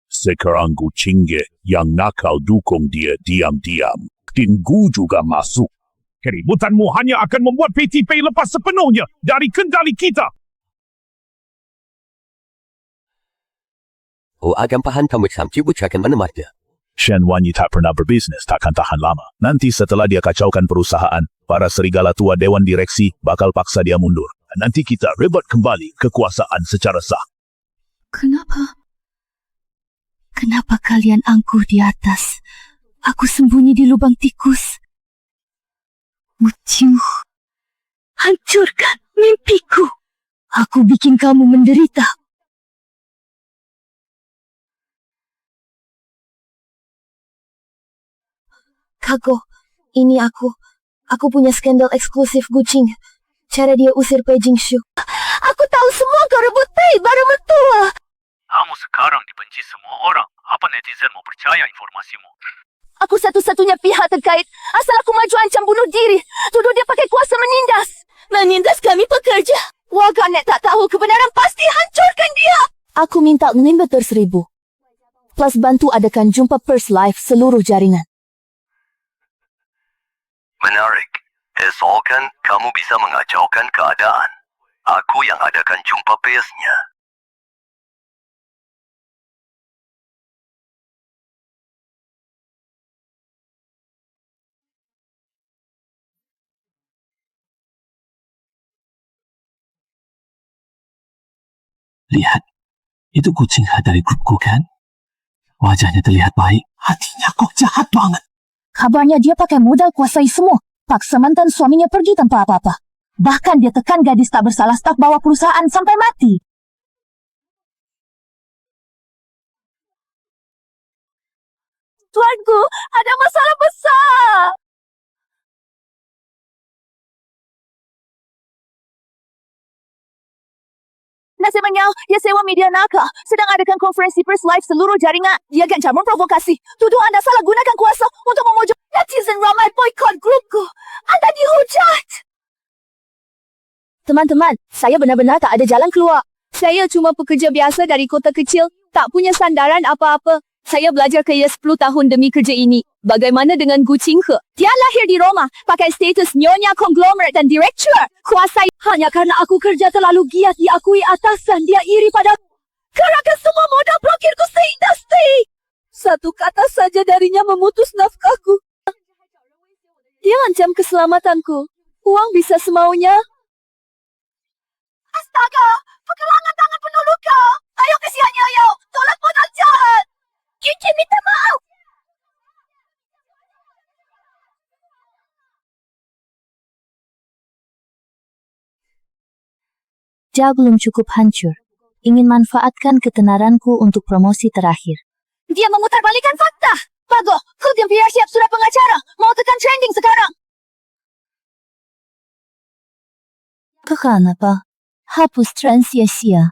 Sekarang Gu Qingge yang nakal dukung dia diam-diam. Dan Gu juga masuk. Keributanmu hanya akan membuat PTP lepas sepenuhnya dari kendali kita. Agam pahan kamu samci ucakan mana mata. Shen Wanyi tak pernah berbisnes, takkan tahan lama. Nanti setelah dia kacaukan perusahaan, para serigala tua Dewan Direksi bakal paksa dia mundur. Nanti kita rebut kembali kekuasaan secara sah. Kenapa kalian angkuh di atas? Aku sembunyi di lubang tikus. Mucuh. Hancurkan mimpiku. Aku bikin kamu menderita. Kago, ini aku. Aku punya skandal eksklusif Gucing. Cara dia usir Pei Jingshu. Aku tahu semua kau rebut Pei baru mentua. Kamu sekarang dibenci semua orang. Apa netizen mau percaya informasimu? Aku satu-satunya pihak terkait. Asal aku maju ancam bunuh diri. Tuduh dia pakai kuasa menindas. Menindas kami pekerja. Warganet tak tahu kebenaran, pasti hancurkan dia. Aku minta Nimbeter 1000. Plus bantu adakan jumpa pers live seluruh jaringan. Menarik. Esokan kamu bisa mengacaukan keadaan. Aku yang adakan jumpa persnya. Lihat, itu kucing dari grupku kan? Wajahnya terlihat baik, hatinya kok jahat banget. Kabarnya dia pakai modal kuasai semua. Paksa mantan suaminya pergi tanpa apa-apa. Bahkan dia tekan gadis tak bersalah staf bawa perusahaan sampai mati. Tuanku, ada masalah besar. Nasi menyau, dia sewa media nakal. Sedang adakan konferensi pers live seluruh jaringan. Dia gencar memprovokasi. Tuduh anda salah gunakan kuasa untuk memojok netizen ramai boykot grupku. Anda dihujat. Teman-teman, saya benar-benar tak ada jalan keluar. Saya cuma pekerja biasa dari kota kecil. Tak punya sandaran apa-apa. Saya belajar kerja 10 tahun demi kerja ini. Bagaimana dengan Gu Qinghe? Dia lahir di Roma, pakai status nyonya konglomerat dan direktur. Kuasai hanya karena aku kerja terlalu giat diakui atasan. Dia iri pada kerahkan semua modal blokirku se-industri. Satu kata saja darinya memutus nafkahku. Dia ancam keselamatanku. Uang bisa semaunya. Astaga, pergelangan tangan penuh luka. Ayo kesiannya, ayo. Tolak modal jahat. Cici minta maaf. Dia belum cukup hancur. Ingin manfaatkan ketenaranku untuk promosi terakhir. Dia memutarbalikkan fakta. Bago, Kultium PR siap surat pengacara. Mau tekan trending sekarang. Kenapa? Hapus tren sia-sia.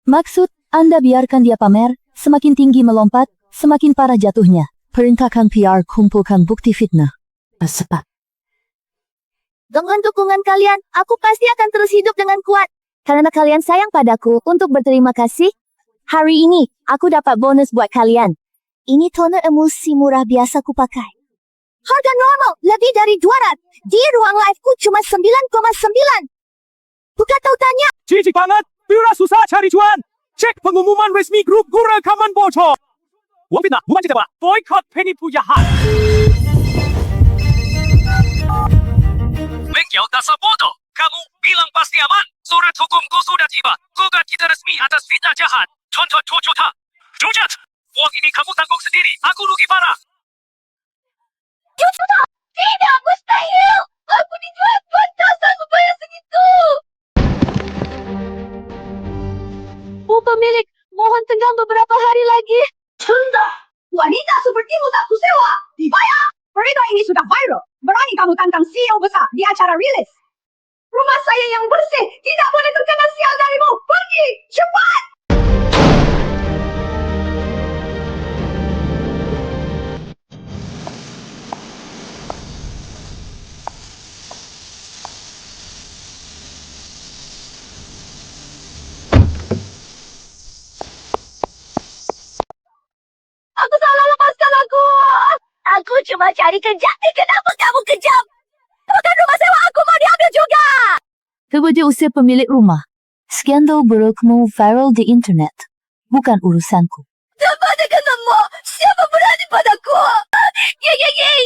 Maksud, Anda biarkan dia pamer, semakin tinggi melompat, semakin parah jatuhnya. Perintahkan PR kumpulkan bukti fitnah. Cepat. Dengan dukungan kalian, aku pasti akan terus hidup dengan kuat. Karena kalian sayang padaku untuk berterima kasih. Hari ini, aku dapat bonus buat kalian. Ini toner emulsi murah biasa ku pakai. Harga normal lebih dari 200. Di ruang live-ku cuma 9,9. Buka tautannya. Jijik banget, Pira susah cari cuan. Cek pengumuman resmi grup guru rekaman bocor. Uang fitnah, bukan cerita pak. Boykot penipu jahat. Bengkel dasar bodoh. Kamu bilang pasti aman. Surat hukumku sudah tiba. Gugat kita resmi atas fitnah jahat. Contoh 2 juta. Rujat! Uang ini kamu tanggung sendiri. Aku rugi parah. 2 juta? Tidak, mustahil. Aku dijual buat tak sanggup bayar segitu. Oh pemilik, mohon tenggang beberapa hari lagi. Tunda! Wanita sepertimu tak kusewa. Dibayar! Berita ini sudah viral. Berani kamu tantang CEO besar di acara rilis. Rumah saya yang bersih tidak boleh terkena sial darimu. Pergi! Cepat! Aku salah, lepaskan aku. Aku cuma cari kerja. Kenapa kamu kejam? Bukan rumah sewa aku mau diambil juga. Coba dia usir pemilik rumah. Skandal burukmu viral di internet. Bukan urusanku. Apa denganmu? Siapa berani padaku?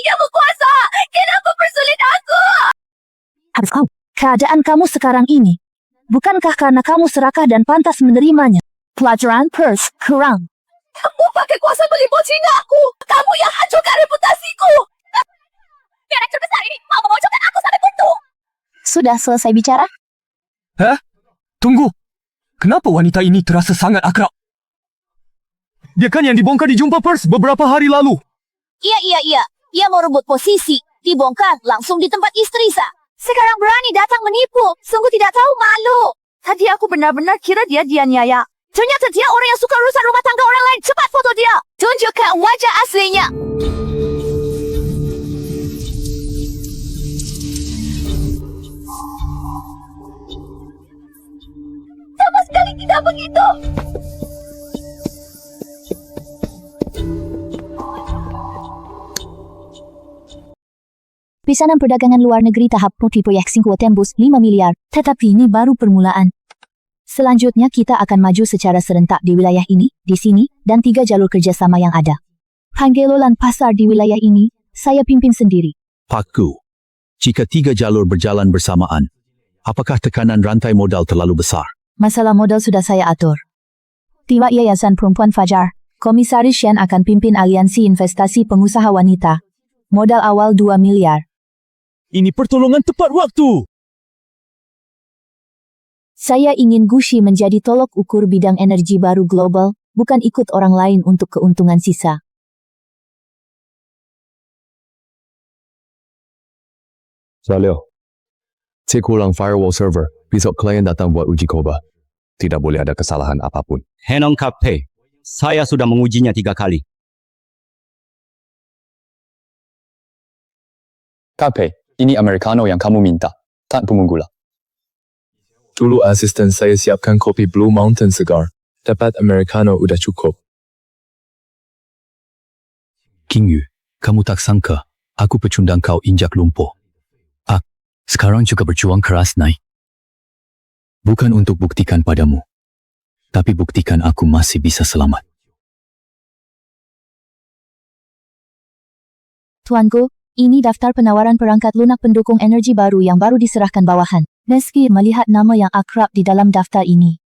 Kamu kuasa. Kenapa persulit aku? Harus kau. Keadaan kamu sekarang ini. Bukankah karena kamu serakah dan pantas menerimanya? Pelajaran pers, kurang. Kamu pakai kuasa meliputi aku. Kamu yang hancurkan reputasiku. Direktur besar ini mau memojokkan aku sampai buntu. Sudah selesai bicara? Tunggu. Kenapa wanita ini terasa sangat akrab? Dia kan yang dibongkar di jumpa pers beberapa hari lalu. Iya. Ia mau rebut posisi. Dibongkar langsung di tempat istri sah. Sekarang berani datang menipu. Sungguh tidak tahu malu. Tadi aku benar-benar kira dia dianiaya. Ternyata dia orang yang suka rusak rumah tangga orang lain. Cepat foto dia. Tunjukkan wajah aslinya. Sama sekali tidak begitu. Pesanan perdagangan luar negeri tahap multi-proyek 5 tembus 5 miliar, tetapi ini baru permulaan. Selanjutnya kita akan maju secara serentak di wilayah ini, di sini, dan 3 jalur kerjasama yang ada. Pengelolaan pasar di wilayah ini, saya pimpin sendiri. Pakku, jika 3 jalur berjalan bersamaan, apakah tekanan rantai modal terlalu besar? Masalah modal sudah saya atur. Tiba Yayasan Perempuan Fajar, Komisaris Shen akan pimpin aliansi investasi pengusaha wanita. Modal awal 2 miliar. Ini pertolongan tepat waktu. Saya ingin Gushi menjadi tolok ukur bidang energi baru global, bukan ikut orang lain untuk keuntungan sisa. Salio, cek ulang firewall server. Besok klien datang buat uji coba. Tidak boleh ada kesalahan apapun. Henong Cafe. Saya sudah mengujinya 3 kali. Kape, ini Americano yang kamu minta. Tak penggula. Dulu asisten saya siapkan kopi Blue Mountain segar. Dapat Americano udah cukup. King Yu, kamu tak sangka, aku pecundang kau injak lumpur. Sekarang juga berjuang keras naik. Bukan untuk buktikan padamu, tapi buktikan aku masih bisa selamat. Tuanku, ini daftar penawaran perangkat lunak pendukung energi baru yang baru diserahkan bawahan. Meski melihat nama yang akrab di dalam daftar ini.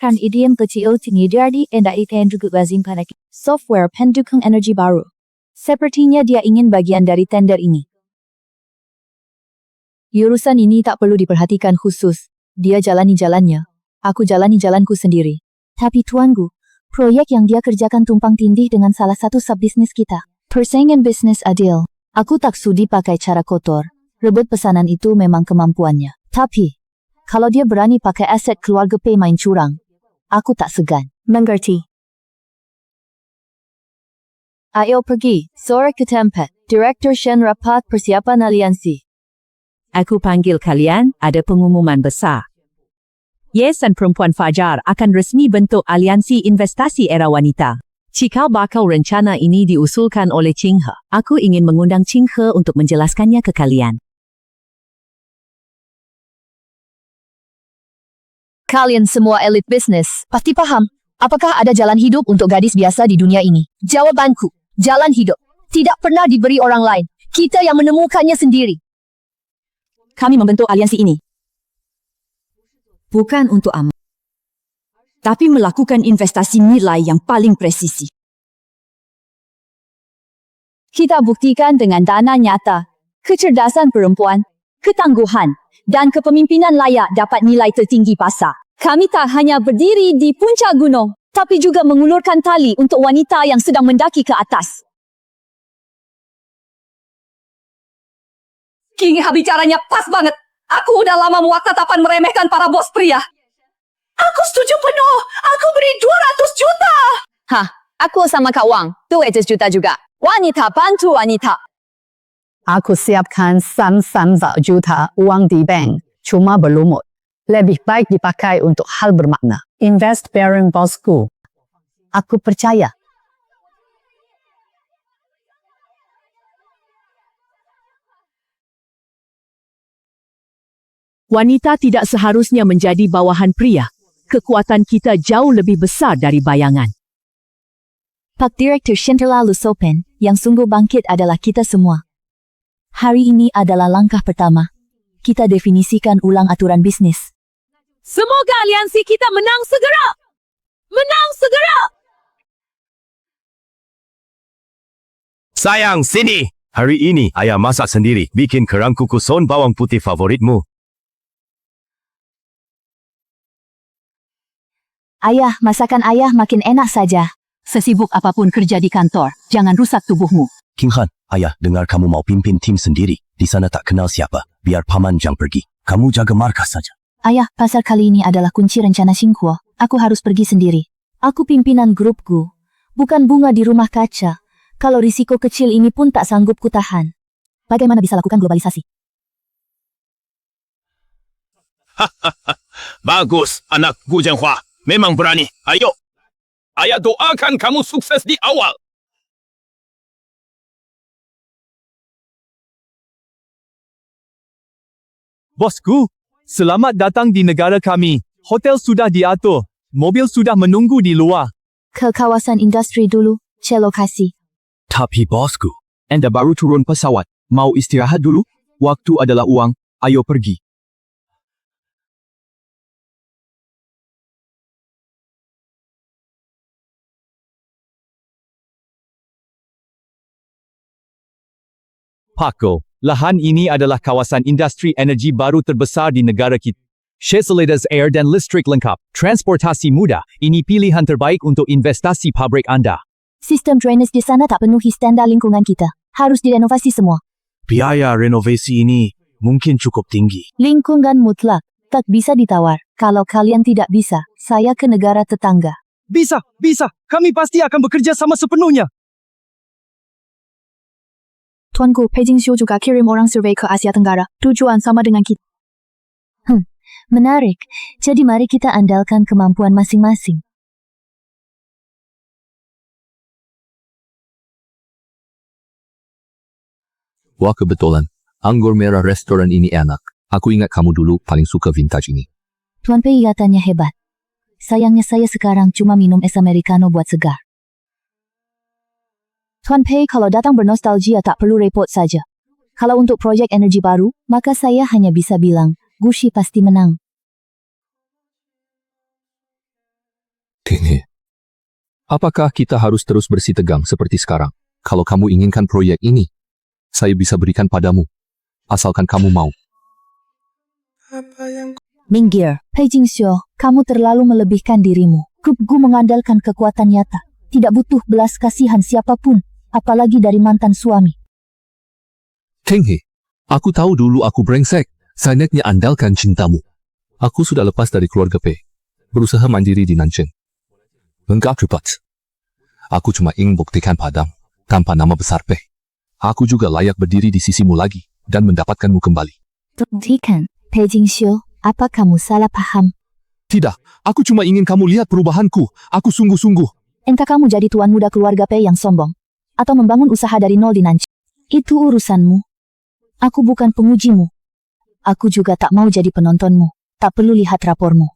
Kan idiom kecil tinggi dari endai juga lazim pada software pendukung energi baru. Sepertinya dia ingin bagian dari tender ini. Urusan ini tak perlu diperhatikan khusus. Dia jalani jalannya. Aku jalani jalanku sendiri. Tapi tuanku, proyek yang dia kerjakan tumpang tindih dengan salah satu subbisnis kita. Persaingan bisnis adil. Aku tak sudi pakai cara kotor. Rebut pesanan itu memang kemampuannya. Tapi, kalau dia berani pakai aset keluarga Pei main curang, aku tak segan. Mengerti? Ayo pergi, sore ke tempat. Direktur Shen rapat persiapan aliansi. Aku panggil kalian, ada pengumuman besar. Yayasan Perempuan Fajar akan resmi bentuk aliansi investasi era wanita. Cikal bakal rencana ini diusulkan oleh Ching He. Aku ingin mengundang Ching He untuk menjelaskannya ke kalian. Kalian semua elit bisnis, pasti paham. Apakah ada jalan hidup untuk gadis biasa di dunia ini? Jawabanku, jalan hidup. Tidak pernah diberi orang lain. Kita yang menemukannya sendiri. Kami membentuk aliansi ini bukan untuk amal, tapi melakukan investasi nilai yang paling presisi. Kita buktikan dengan dana nyata, kecerdasan perempuan, ketangguhan, dan kepemimpinan layak dapat nilai tertinggi pasar. Kami tak hanya berdiri di puncak gunung, tapi juga mengulurkan tali untuk wanita yang sedang mendaki ke atas. King Ha bicaranya pas banget. Aku udah lama muak tatapan meremehkan para bos pria. Aku setuju penuh. Aku beri 200 juta. Hah, aku sama Kak Wang. 200 juta juga. Wanita bantu wanita. Aku siapkan 300 juta uang di bank. Cuma berlumut. Lebih baik dipakai untuk hal bermakna. Invest bareng bosku. Aku percaya. Wanita tidak seharusnya menjadi bawahan pria. Kekuatan kita jauh lebih besar dari bayangan. Pak Direktur Shen terlalu sopan, yang sungguh bangkit adalah kita semua. Hari ini adalah langkah pertama. Kita definisikan ulang aturan bisnis. Semoga aliansi kita menang segera! Menang segera! Sayang, sini! Hari ini, ayah masak sendiri. Bikin kerang kukuson bawang putih favoritmu. Ayah, masakan ayah makin enak saja. Sesibuk apapun kerja di kantor, jangan rusak tubuhmu. King Han, ayah dengar kamu mau pimpin tim sendiri. Di sana tak kenal siapa. Biar paman Jang pergi. Kamu jaga markas saja. Ayah, pasar kali ini adalah kunci rencana Xinghuo. Aku harus pergi sendiri. Aku pimpinan grupku. Bukan bunga di rumah kaca. Kalau risiko kecil ini pun tak sanggup kutahan. Bagaimana bisa lakukan globalisasi? Bagus, anak Gu Jianhua. Memang berani. Ayo. Ayah doakan kamu sukses di awal. Bosku, selamat datang di negara kami. Hotel sudah diatur. Mobil sudah menunggu di luar. Ke kawasan industri dulu, lokasi. Tapi bosku, anda baru turun pesawat. Mau istirahat dulu? Waktu adalah uang. Ayo pergi. Paco, lahan ini adalah kawasan industri energi baru terbesar di negara kita. Fasilitas air dan listrik lengkap. Transportasi mudah. Ini pilihan terbaik untuk investasi pabrik anda. Sistem drainase di sana tak penuhi standar lingkungan kita. Harus direnovasi semua. Biaya renovasi ini mungkin cukup tinggi. Lingkungan mutlak tak bisa ditawar. Kalau kalian tidak bisa, saya ke negara tetangga. Bisa. Kami pasti akan bekerja sama sepenuhnya. Tuanku, Beijing Xiu juga kirim orang survei ke Asia Tenggara. Tujuan sama dengan kita. Menarik. Jadi mari kita andalkan kemampuan masing-masing. Wah kebetulan. Anggur merah restoran ini enak. Aku ingat kamu dulu paling suka vintage ini. Tuan Pei katanya hebat. Sayangnya saya sekarang cuma minum es americano buat segar. Tuan Pei kalau datang bernostalgia tak perlu repot saja. Kalau untuk proyek energi baru, maka saya hanya bisa bilang, Gushi pasti menang. Tinggi. Apakah kita harus terus bersih tegang seperti sekarang? Kalau kamu inginkan proyek ini, saya bisa berikan padamu. Asalkan kamu mau. Minggir, Beijing Xiu, kamu terlalu melebihkan dirimu. Grupku mengandalkan kekuatan nyata. Tidak butuh belas kasihan siapapun, apalagi dari mantan suami. Tinggi. Aku tahu dulu aku brengsek. Sayangnya andalkan cintamu. Aku sudah lepas dari keluarga Pei. Berusaha mandiri di Nanjing. Enggak cepat. Aku cuma ingin buktikan padamu. Tanpa nama besar Pei. Aku juga layak berdiri di sisimu lagi. Dan mendapatkanmu kembali. Buktikan, Beijing Xiu, apa kamu salah paham? Tidak. Aku cuma ingin kamu lihat perubahanku. Aku sungguh-sungguh. Entah kamu jadi tuan muda keluarga Pei yang sombong, atau membangun usaha dari nol di Nanjing. Itu urusanmu. Aku bukan pengujimu. Aku juga tak mau jadi penontonmu. Tak perlu lihat rapormu.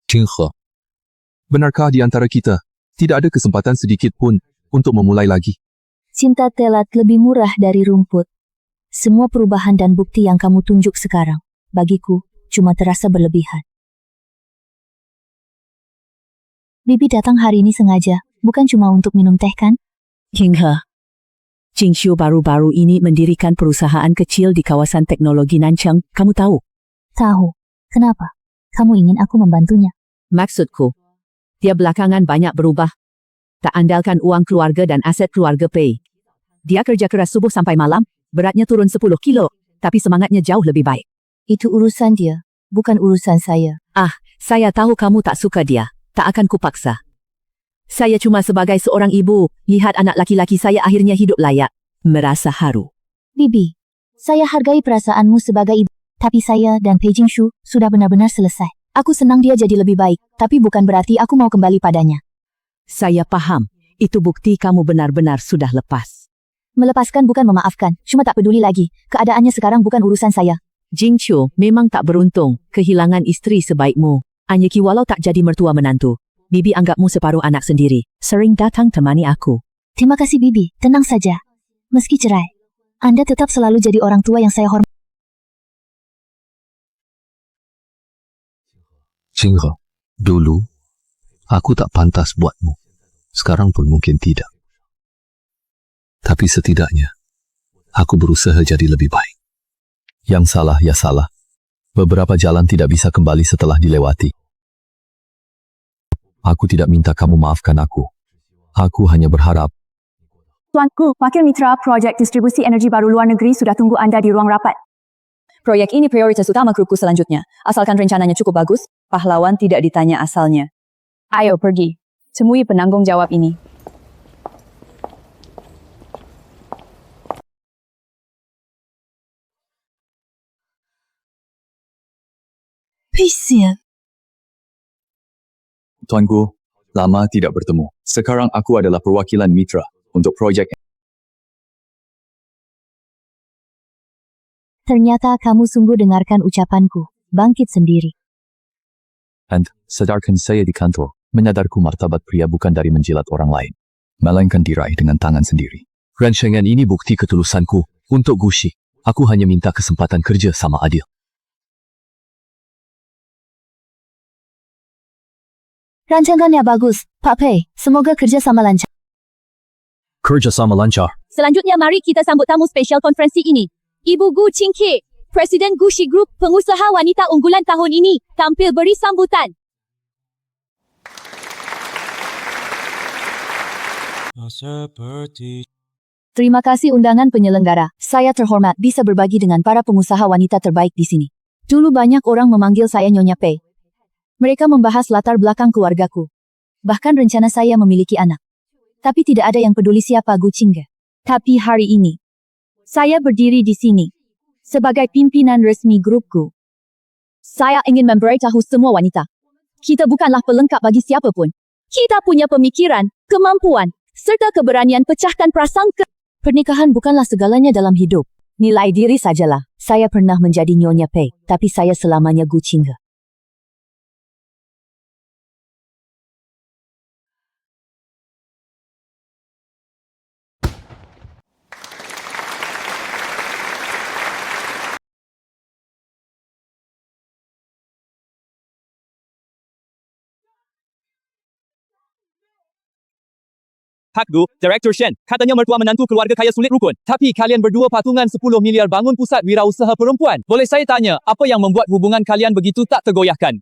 Qinghe. Benarkah di antara kita, tidak ada kesempatan sedikit pun untuk memulai lagi? Cinta telat lebih murah dari rumput. Semua perubahan dan bukti yang kamu tunjuk sekarang, bagiku, cuma terasa berlebihan. Bibi datang hari ini sengaja, bukan cuma untuk minum teh kan? Qinghe. Jingxiu baru-baru ini mendirikan perusahaan kecil di kawasan teknologi Nanchang. Kamu tahu? Tahu. Kenapa? Kamu ingin aku membantunya? Maksudku, dia belakangan banyak berubah. Tak andalkan uang keluarga dan aset keluarga Pei. Dia kerja keras subuh sampai malam, beratnya turun 10 kilo, tapi semangatnya jauh lebih baik. Itu urusan dia, bukan urusan saya. Saya tahu kamu tak suka dia. Tak akan kupaksa. Saya cuma sebagai seorang ibu, lihat anak laki-laki saya akhirnya hidup layak. Merasa haru. Bibi, saya hargai perasaanmu sebagai ibu, tapi saya dan Beijing Xiu sudah benar-benar selesai. Aku senang dia jadi lebih baik, tapi bukan berarti aku mau kembali padanya. Saya paham, itu bukti kamu benar-benar sudah lepas. Melepaskan bukan memaafkan, cuma tak peduli lagi. Keadaannya sekarang bukan urusan saya. Jingxiu memang tak beruntung, kehilangan istri sebaikmu. Anyeki walau tak jadi mertua menantu. Bibi anggapmu separuh anak sendiri. Sering datang temani aku. Terima kasih Bibi, tenang saja. Meski cerai, Anda tetap selalu jadi orang tua yang saya hormati. Qinghe, dulu, aku tak pantas buatmu. Sekarang pun mungkin tidak. Tapi setidaknya, aku berusaha jadi lebih baik. Yang salah ya salah. Beberapa jalan tidak bisa kembali setelah dilewati. Aku tidak minta kamu maafkan aku. Aku hanya berharap. Tuanku, Wakil Mitra Projek Distribusi Energi Baru Luar Negeri sudah tunggu anda di ruang rapat. Proyek ini prioritas utama grupku selanjutnya. Asalkan rencananya cukup bagus, pahlawan tidak ditanya asalnya. Ayo pergi. Temui penanggung jawab ini. Pisir. Tuanku, lama tidak bertemu. Sekarang aku adalah perwakilan mitra untuk proyek. Ternyata kamu sungguh dengarkan ucapanku. Bangkit sendiri. And, sadarkan saya di kantor, menyadarku martabat pria bukan dari menjilat orang lain, melainkan diraih dengan tangan sendiri. Rancangan ini bukti ketulusanku untuk Gushi. Aku hanya minta kesempatan kerja sama adil. Rancangannya bagus, Pak Pei. Semoga kerja sama lancar. Kerja sama lancar. Selanjutnya mari kita sambut tamu spesial konferensi ini. Ibu Gu Qingke, Presiden Gushi Group, pengusaha wanita unggulan tahun ini, tampil beri sambutan. Terima kasih undangan penyelenggara. Saya terhormat bisa berbagi dengan para pengusaha wanita terbaik di sini. Dulu banyak orang memanggil saya Nyonya Pei. Mereka membahas latar belakang keluargaku. Bahkan rencana saya memiliki anak. Tapi tidak ada yang peduli siapa Gu Qingke. Tapi hari ini, saya berdiri di sini sebagai pimpinan resmi grupku. Saya ingin memberitahu semua wanita. Kita bukanlah pelengkap bagi siapapun. Kita punya pemikiran, kemampuan, serta keberanian pecahkan prasangka. Pernikahan bukanlah segalanya dalam hidup. Nilai diri sajalah. Saya pernah menjadi Nyonya Pei, tapi saya selamanya Gu Qingke. Pak Gu, Director Shen, katanya mertua menantu keluarga kaya sulit rukun. Tapi kalian berdua patungan 10 miliar bangun pusat wirausaha perempuan. Boleh saya tanya, apa yang membuat hubungan kalian begitu tak tergoyahkan?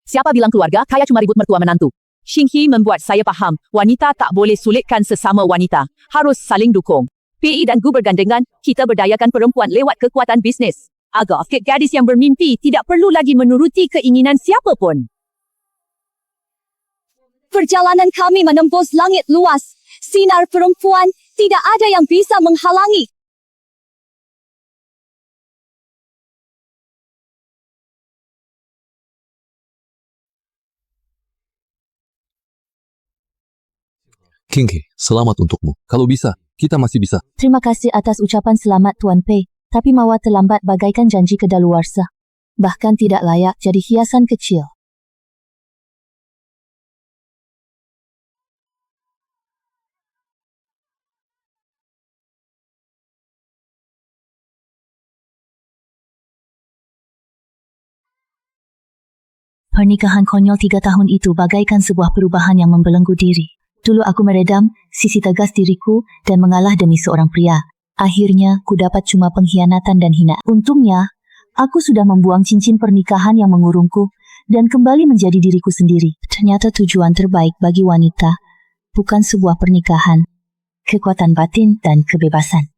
Siapa bilang keluarga kaya cuma ribut mertua menantu? Xinghi membuat saya faham, wanita tak boleh sulitkan sesama wanita. Harus saling dukung. PI dan Gu bergandengan, kita berdayakan perempuan lewat kekuatan bisnes. Agar gadis yang bermimpi tidak perlu lagi menuruti keinginan siapapun. Perjalanan kami menembus langit luas. Sinar perempuan, tidak ada yang bisa menghalangi. Qingke, selamat untukmu. Kalau bisa, kita masih bisa. Terima kasih atas ucapan selamat Tuan Pei. Tapi mawar terlambat bagaikan janji kedaluarsa. Bahkan tidak layak jadi hiasan kecil. Pernikahan konyol 3 tahun itu bagaikan sebuah perubahan yang membelenggu diri. Dulu aku meredam sisi tegas diriku dan mengalah demi seorang pria. Akhirnya, ku dapat cuma pengkhianatan dan hina. Untungnya, aku sudah membuang cincin pernikahan yang mengurungku dan kembali menjadi diriku sendiri. Ternyata tujuan terbaik bagi wanita bukan sebuah pernikahan, kekuatan batin dan kebebasan.